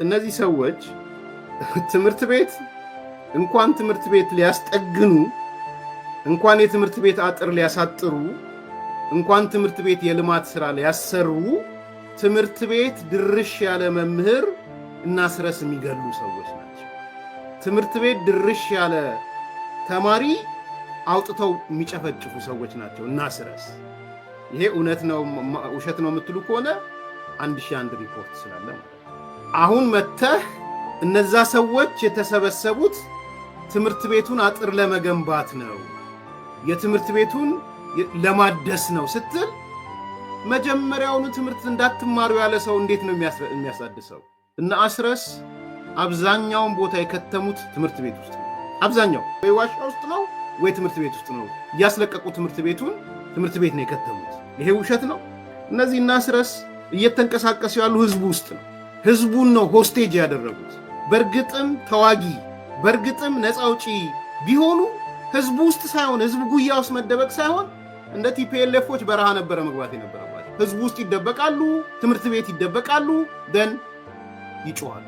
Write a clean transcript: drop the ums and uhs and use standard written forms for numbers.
እነዚህ ሰዎች ትምህርት ቤት እንኳን ትምህርት ቤት ሊያስጠግኑ እንኳን የትምህርት ቤት አጥር ሊያሳጥሩ እንኳን ትምህርት ቤት የልማት ስራ ሊያሰሩ ትምህርት ቤት ድርሽ ያለ መምህር እና ስረስ የሚገሉ ሰዎች ናቸው። ትምህርት ቤት ድርሽ ያለ ተማሪ አውጥተው የሚጨፈጭፉ ሰዎች ናቸው እና ስረስ። ይሄ እውነት ነው ውሸት ነው የምትሉ ከሆነ 1001 ሪፖርት ስላለ አሁን መተህ እነዛ ሰዎች የተሰበሰቡት ትምህርት ቤቱን አጥር ለመገንባት ነው፣ የትምህርት ቤቱን ለማደስ ነው ስትል መጀመሪያውኑ ትምህርት እንዳትማሩ ያለ ሰው እንዴት ነው የሚያሳድሰው? እና አስረስ አብዛኛውን ቦታ የከተሙት ትምህርት ቤት ውስጥ ነው። አብዛኛው ወይ ዋሻ ውስጥ ነው ወይ ትምህርት ቤት ውስጥ ነው እያስለቀቁ ትምህርት ቤቱን ትምህርት ቤት ነው የከተሙት። ይሄ ውሸት ነው። እነዚህ እና አስረስ እየተንቀሳቀሱ ያሉ ህዝቡ ውስጥ ነው። ህዝቡን ነው ሆስቴጅ ያደረጉት። በእርግጥም ተዋጊ በእርግጥም ነፃ አውጪ ቢሆኑ ህዝቡ ውስጥ ሳይሆን ህዝቡ ጉያ ውስጥ መደበቅ ሳይሆን እንደ ቲፒኤልኤፎች በረሃ ነበረ መግባት የነበረባቸው። ህዝቡ ውስጥ ይደበቃሉ፣ ትምህርት ቤት ይደበቃሉ፣ ደን ይጮኻሉ።